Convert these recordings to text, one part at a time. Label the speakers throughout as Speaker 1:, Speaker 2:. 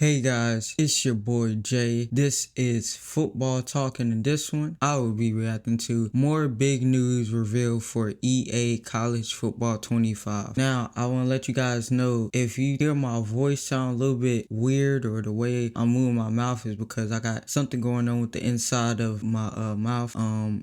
Speaker 1: Hey guys, it's your boy Jay. This is Football Talk, and in this one, I will be reacting to more big news revealed for EA College Football 25. Now, I want to let you guys know if you hear my voice sound a little bit weird or the way I'm moving my mouth is because I got something going on with the inside of my mouth.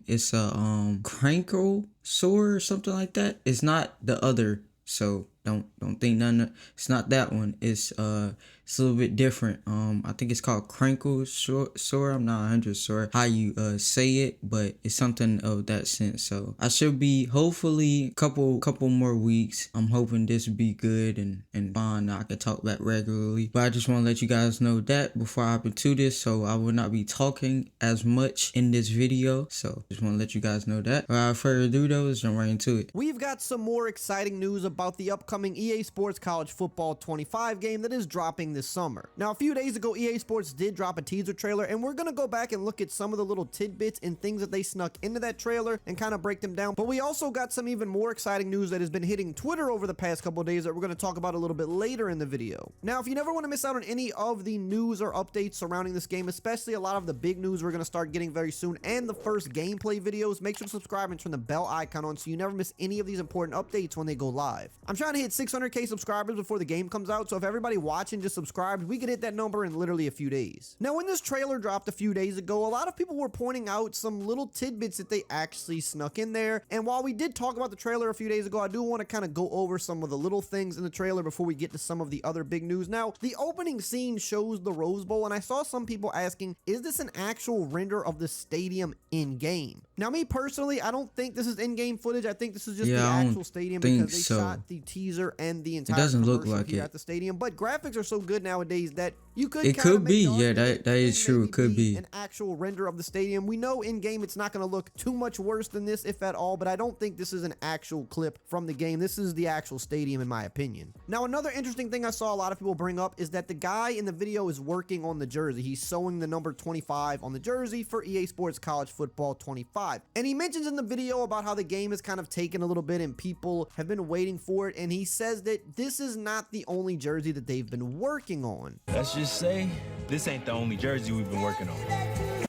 Speaker 1: It's a crankle sore or something like that. It's not the other. So don't think it's not that one. It's a little bit different. I think it's called crankle sore. I'm not 100 sure how you say it, but it's something of that sense. So I should be hopefully couple more weeks. I'm hoping this will be good and fine. I can talk back regularly. But I just want to let you guys know that before I hop into this, so I will not be talking as much in this video. So just want to let you guys know that. Without further ado though, let's jump right into it.
Speaker 2: We've got some more exciting news about the upcoming EA Sports College Football 25 game that is dropping this summer. Now, a few days ago, EA Sports did drop a teaser trailer, and we're going to go back and look at some of the little tidbits and things that they snuck into that trailer and kind of break them down. But we also got some even more exciting news that has been hitting Twitter over the past couple of days that we're going to talk about a little bit later in the video. Now, if you never want to miss out on any of the news or updates surrounding this game, especially a lot of the big news we're going to start getting very soon and the first gameplay videos, make sure to subscribe and turn the bell icon on so you never miss any of these important updates when they go live. I'm trying to hit 600k subscribers before the game comes out, so if everybody watching just subscribed, we could hit that number in literally a few days. Now, when this trailer dropped a few days ago, a lot of people were pointing out some little tidbits that they actually snuck in there, and while we did talk about the trailer a few days ago, I do want to kind of go over some of the little things in the trailer before we get to some of the other big news. Now, the opening scene shows the Rose Bowl, and I saw some people asking, is this an actual render of the stadium in-game? Now, me personally, I don't think this is in-game footage. I think this is just the actual stadium because they shot the teaser and the entire commercial here at the stadium. But graphics are so good nowadays that you could
Speaker 1: that is true. It could be
Speaker 2: an actual render of the stadium. We know in-game it's not going to look too much worse than this, if at all, but I don't think this is an actual clip from the game. This is the actual stadium, in my opinion. Now, another interesting thing I saw a lot of people bring up is that the guy in the video is working on the jersey. He's sewing the number 25 on the jersey for EA Sports College Football 25. And he mentions in the video about how the game has kind of taken a little bit and people have been waiting for it, and he says that this is not the only jersey that they've been working on.
Speaker 3: Let's just say this ain't the only jersey we've been working on.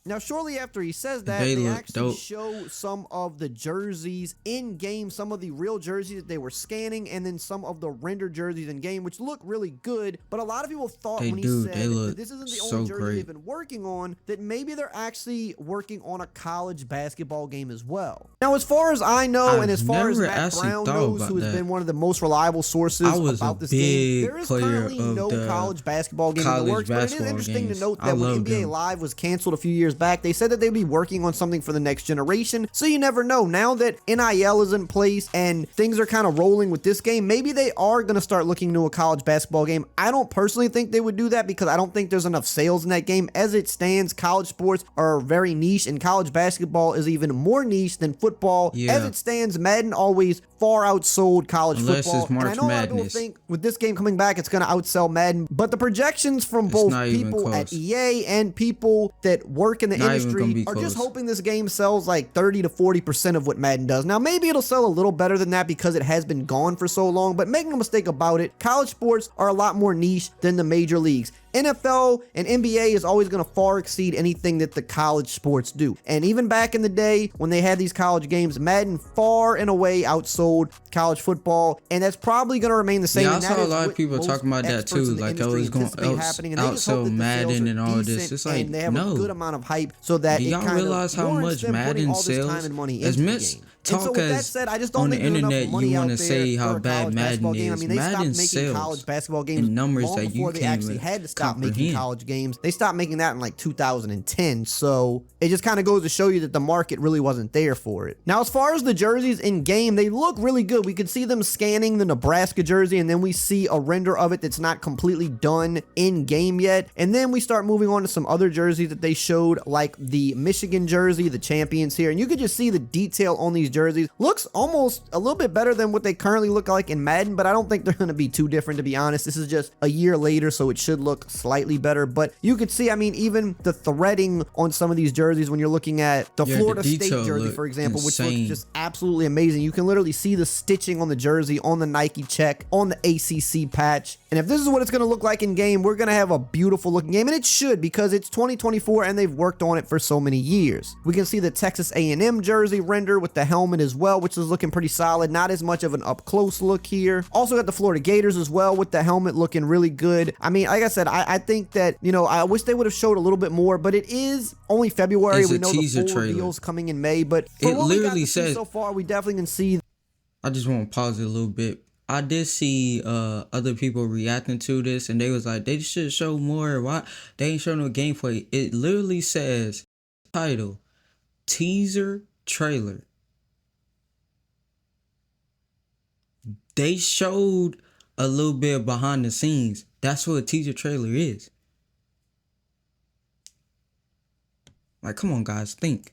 Speaker 2: Now, shortly after he says that, they actually show some of the jerseys in game, some of the real jerseys that they were scanning, and then some of the rendered jerseys in game, which look really good. But a lot of people thought when he said that this isn't the only jersey they've been working on, that maybe they're actually working on a college basketball game as well. Now, as far as I know, and as far as Matt Brown knows, who has been one of the most reliable sources about this game, there is currently no college basketball game in the works. But it is interesting to note that when NBA Live was canceled a few years back, they said that they'd be working on something for the next generation. So you never know. Now that NIL is in place and things are kind of rolling with this game, maybe they are going to start looking into a college basketball game. I don't personally think they would do that because I don't think there's enough sales in that game. As it stands, college sports are very niche and college basketball is even more niche than football. As it stands, Madden always far outsold college football. And I know a lot of people think with this game coming back, it's going to outsell Madden, but the projections from both people at EA and people that work in the industry are just hoping this game sells like 30 to 40% of what Madden does. Now, maybe it'll sell a little better than that because it has been gone for so long, but make no mistake about it, college sports are a lot more niche than the major leagues. NFL and NBA is always going to far exceed anything that the college sports do. And even back in the day when they had these college games, Madden far and away outsold college football, and that's probably going to remain the same.
Speaker 1: Yeah, I saw a lot of people talking about that too, like I was going to outsell Madden and all this. It's like,
Speaker 2: they have a good amount of hype so that
Speaker 1: y'all realize how much Madden sells? As much talk as on the internet you want to say how bad Madden is. Madden sells in numbers that you can't even
Speaker 2: making college games. They stopped making that in like 2010, so it just kind of goes to show you that the market really wasn't there for it. Now, as far as the jerseys in game, they look really good. We could see them scanning the Nebraska jersey, and then we see a render of it that's not completely done in game yet, and then we start moving on to some other jerseys that they showed, like the Michigan jersey, the champions here, and you could just see the detail on these jerseys. Looks almost a little bit better than what they currently look like in Madden, but I don't think they're going to be too different, to be honest. This is just a year later, so it should look slightly better. But you could see, I mean, even the threading on some of these jerseys, when you're looking at the Florida State jersey, for example, which looks just absolutely amazing. You can literally see the stitching on the jersey, on the Nike check, on the ACC patch. And if this is what it's going to look like in game, we're going to have a beautiful looking game, and it should, because it's 2024 and they've worked on it for so many years. We can see the Texas A&M jersey render with the helmet as well, which is looking pretty solid. Not as much of an up close look here. Also got the Florida Gators as well with the helmet looking really good. I mean, like I said, I think that, you know, I wish they would have showed a little bit more, but it is only February. We know the full reveal's coming in May, but for what we got to see so far, we definitely can see.
Speaker 1: I just want to pause it a little bit. I did see other people reacting to this, and they was like, they should show more. Why they ain't showing no gameplay? It literally says title, teaser, trailer. They showed a little bit behind the scenes. That's what a teaser trailer is. Like, come on, guys, think.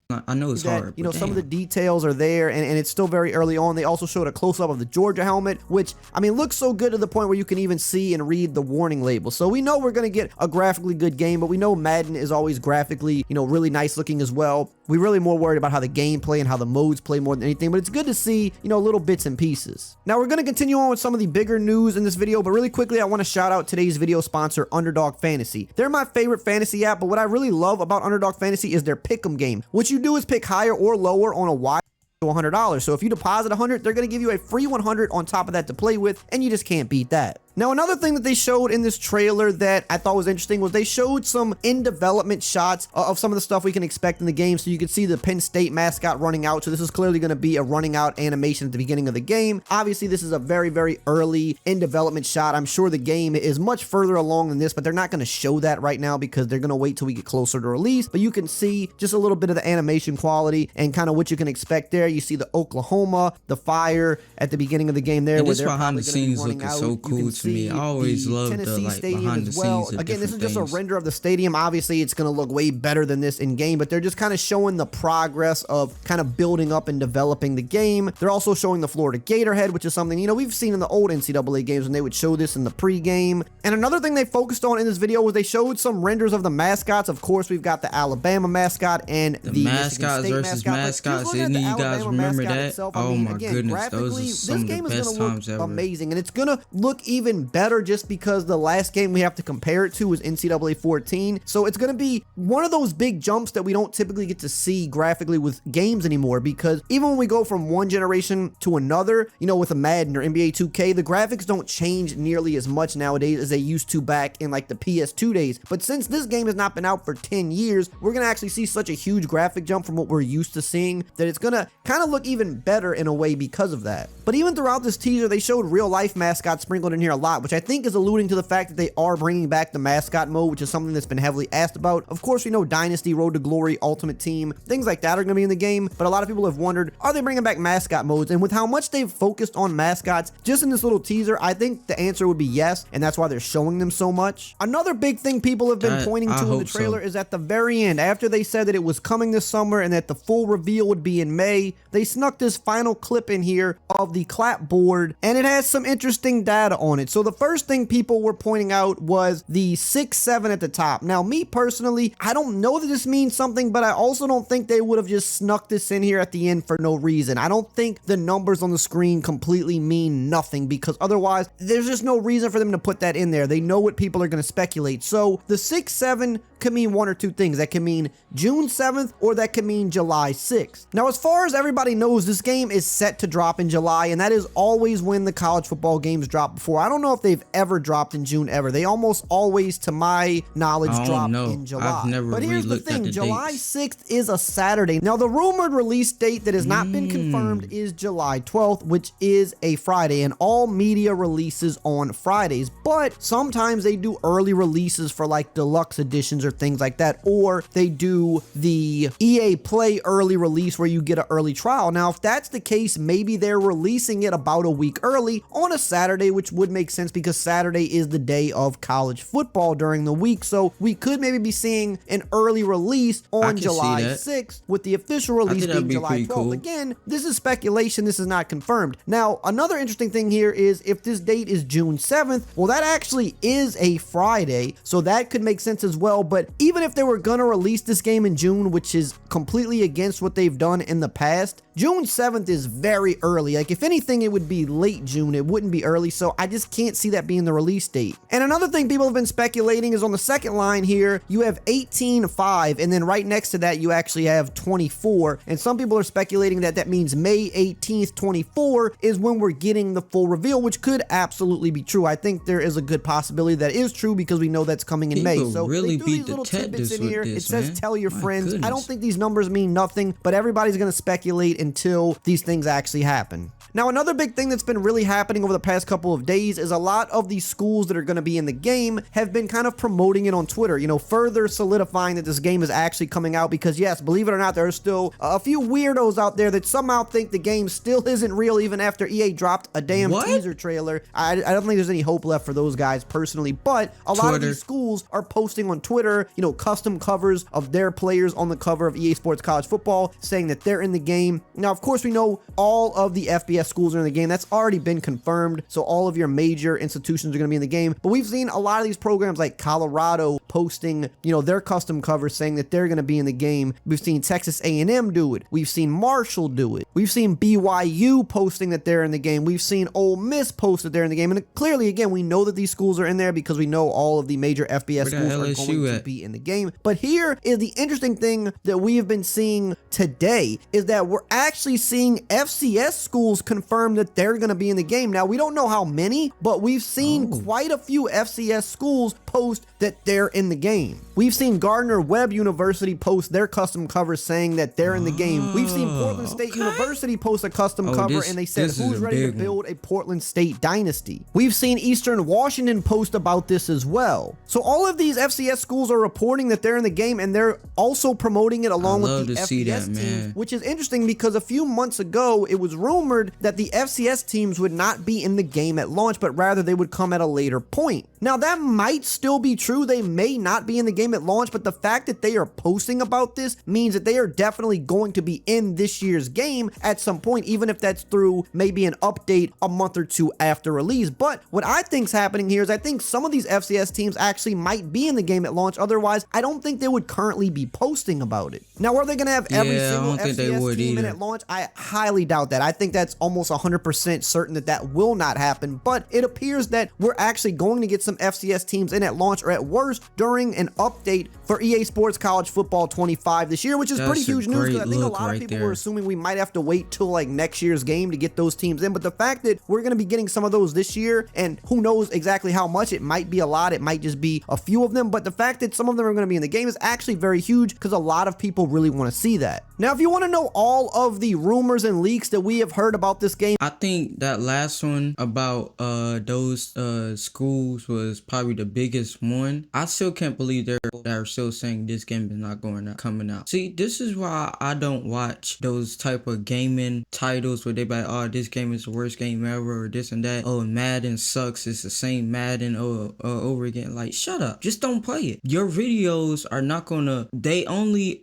Speaker 1: I know it's hard.
Speaker 2: You know, some of the details are there, and it's still very early on. They also showed a close-up of the Georgia helmet, which, I mean, looks so good to the point where you can even see and read the warning label. So we know we're going to get a graphically good game, but we know Madden is always graphically, you know, really nice looking as well. We're really more worried about how the gameplay and how the modes play more than anything, but it's good to see, you know, little bits and pieces. Now, we're going to continue on with some of the bigger news in this video, but really quickly, I want to shout out today's video sponsor, Underdog Fantasy. They're my favorite fantasy app, but what I really love about Underdog Fantasy is their pick'em game. What you do is pick higher or lower on a wide to $100. So if you deposit $100, they're going to give you a free $100 on top of that to play with, and you just can't beat that. Now, another thing that they showed in this trailer that I thought was interesting was they showed some in-development shots of some of the stuff we can expect in the game. So you can see the Penn State mascot running out. So this is clearly going to be a running out animation at the beginning of the game. Obviously, this is a very, very early in-development shot. I'm sure the game is much further along than this, but they're not going to show that right now because they're going to wait till we get closer to release. But you can see just a little bit of the animation quality and kind of what you can expect there. You see the Oklahoma, the fire at the beginning of the game there.
Speaker 1: And this behind the scenes looking so cool to me. I always love the like behind the scenes.
Speaker 2: Again, this is just a render of the stadium. Obviously, it's going to look way better than this in game, but they're just kind of showing the progress of kind of building up and developing the game. They're also showing the Florida Gator head, which is something, you know, we've seen in the old NCAA games when they would show this in the pregame. And another thing they focused on in this video was they showed some renders of the mascots. Of course, we've got the Alabama mascot and the
Speaker 1: mascots versus mascots. Any of you guys remember that? Oh my goodness, those are some of the best times ever.
Speaker 2: Amazing, and it's gonna look even better just because the last game we have to compare it to is NCAA 14. So it's gonna be one of those big jumps that we don't typically get to see graphically with games anymore, because even when we go from one generation to another, you know, with a Madden or NBA 2K, the graphics don't change nearly as much nowadays as they used to back in like the PS2 days. But since this game has not been out for 10 years, we're gonna actually see such a huge graphic jump from what we're used to seeing that it's gonna kind of look even better in a way because of that. But even throughout this teaser, they showed real life mascots sprinkled in here a lot, which I think is alluding to the fact that they are bringing back the mascot mode, which is something that's been heavily asked about. Of course, we know Dynasty, Road to Glory, Ultimate Team, things like that are going to be in the game, but a lot of people have wondered, are they bringing back mascot modes? And with how much they've focused on mascots just in this little teaser, I think the answer would be yes, and that's why they're showing them so much. Another big thing people have been pointing to in the trailer is at the very end, after they said that it was coming this summer and that the full reveal would be in May, they snuck this final clip in here of the clapboard, and it has some interesting data on it. So the first thing people were pointing out was the 6-7 at the top. Now, me personally, I don't know that this means something, but I also don't think they would have just snuck this in here at the end for no reason. I don't think the numbers on the screen completely mean nothing, because otherwise there's just no reason for them to put that in there. They know what people are going to speculate. So the 6-7 could mean one or two things. That could mean June 7th or that could mean July 6th. Now, as far as everybody knows, this game is set to drop in July, and that is always when the college football games drop before. I don't know if they've ever dropped in June ever. They almost always, to my knowledge, drop in July.
Speaker 1: I've never
Speaker 2: but here's
Speaker 1: really
Speaker 2: the thing,
Speaker 1: at the
Speaker 2: July
Speaker 1: dates.
Speaker 2: 6th is a Saturday. Now, the rumored release date that has not been confirmed is July 12th, which is a Friday, and all media releases on Fridays. But sometimes they do early releases for like deluxe editions or things like that, or they do the EA Play early release where you get an early trial. Now, if that's the case, maybe they're releasing it about a week early on a Saturday, which would make makes sense because Saturday is the day of college football during the week. So we could maybe be seeing an early release on July 6th with the official release being July 12th. Cool. Again, this is speculation. This is not confirmed. Now, another interesting thing here is if this date is June 7th, well, that actually is a Friday. So that could make sense as well. But even if they were going to release this game in June, which is completely against what they've done in the past, June 7th is very early. Like, if anything, it would be late June. It wouldn't be early. So I just can't see that being the release date. And another thing people have been speculating is on the second line here, you have 18-5, and then right next to that, you actually have 24. And some people are speculating that that means May 18th, 24 is when we're getting the full reveal, which could absolutely be true. I think there is a good possibility that is true because we know that's coming in May. So
Speaker 1: really
Speaker 2: they do these little tidbits in here. It says tell your friends. I don't think these numbers mean nothing, but everybody's going to speculate until these things actually happen. Now, another big thing that's been really happening over the past couple of days is a lot of these schools that are going to be in the game have been kind of promoting it on Twitter, you know, further solidifying that this game is actually coming out because, yes, believe it or not, there are still a few weirdos out there that somehow think the game still isn't real even after EA dropped a damn teaser trailer. I don't think there's any hope left for those guys personally, but a lot of these schools are posting on Twitter, you know, custom covers of their players on the cover of EA Sports College Football saying that they're in the game. Now, of course, we know all of the FBS schools are in the game. That's already been confirmed. So all of your major institutions are going to be in the game. But we've seen a lot of these programs like Colorado posting, you know, their custom covers saying that they're going to be in the game. We've seen Texas A&M do it. We've seen Marshall do it. We've seen BYU posting that they're in the game. We've seen Ole Miss post that they're in the game. And clearly, again, we know that these schools are in there because we know all of the major FBS schools are going to be in the game. But here is the interesting thing that we have been seeing today is that we're actually seeing FCS schools confirm that they're going to be in the game. Now, we don't know how many, but we've seen quite a few FCS schools post that they're in the game. We've seen Gardner-Webb University post their custom cover saying that they're in the game. We've seen Portland State University post a custom cover and they said, who's ready to build a Portland State dynasty? We've seen Eastern Washington post about this as well. So all of these FCS schools are reporting that they're in the game and they're also promoting it along with the FBS teams, which is interesting because a few months ago, it was rumored that the FCS teams would not be in the game at launch, but rather they would come at a later point. Now, that might still be true. They may not be in the game at launch, but the fact that they are posting about this means that they are definitely going to be in this year's game at some point, even if that's through maybe an update a month or two after release. But what I think's happening here is I think some of these FCS teams actually might be in the game at launch. Otherwise, I don't think they would currently be posting about it. Now, are they going to have every single FCS team in at launch? I highly doubt that. I think that's almost 100% certain that that will not happen, but it appears that we're actually going to get some FCS teams in at launch or at worst during an update for EA Sports College Football 25 this year, which is pretty huge news because I think a lot of people were assuming we might have to wait till like next year's game to get those teams in. But the fact that we're going to be getting some of those this year, and who knows exactly how much, it might be a lot, it might just be a few of them, but the fact that some of them are going to be in the game is actually very huge because a lot of people really want to see that. Now, if you want to know all of the rumors and leaks that we have heard about this game,
Speaker 1: I think that last one about those schools was probably the biggest one. I still can't believe they're still saying this game is not coming out. See, this is why I don't watch those type of gaming titles where they be like, oh, this game is the worst game ever, or this and that. Oh, Madden sucks. It's the same Madden over again. Like, shut up. Just don't play it. Your videos are not gonna. They only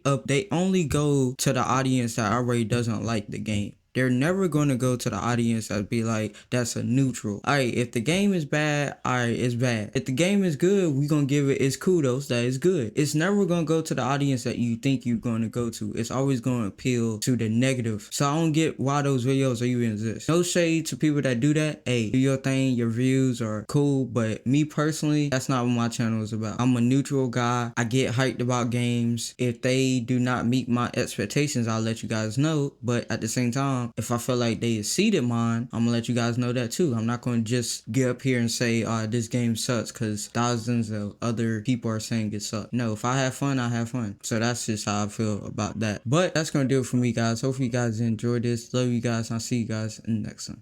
Speaker 1: go to the audience that already doesn't like the game. They're never going to go to the audience that be like, that's a neutral. All right, if the game is bad, all right, it's bad. If the game is good, we going to give it its kudos that it's good. It's never going to go to the audience that you think you're going to go to. It's always going to appeal to the negative. So I don't get why those videos are even exist. No shade to people that do that. Hey, do your thing. Your views are cool. But me personally, that's not what my channel is about. I'm a neutral guy. I get hyped about games. If they do not meet my expectations, I'll let you guys know. But at the same time, if I feel like they exceeded mine, I'm gonna let you guys know that too. I'm not gonna just get up here and say, this game sucks because thousands of other people are saying it sucks. No, if I have fun, I have fun. So that's just how I feel about that. But that's gonna do it for me, guys. Hopefully you guys enjoyed this. Love you guys. I'll see you guys in the next one.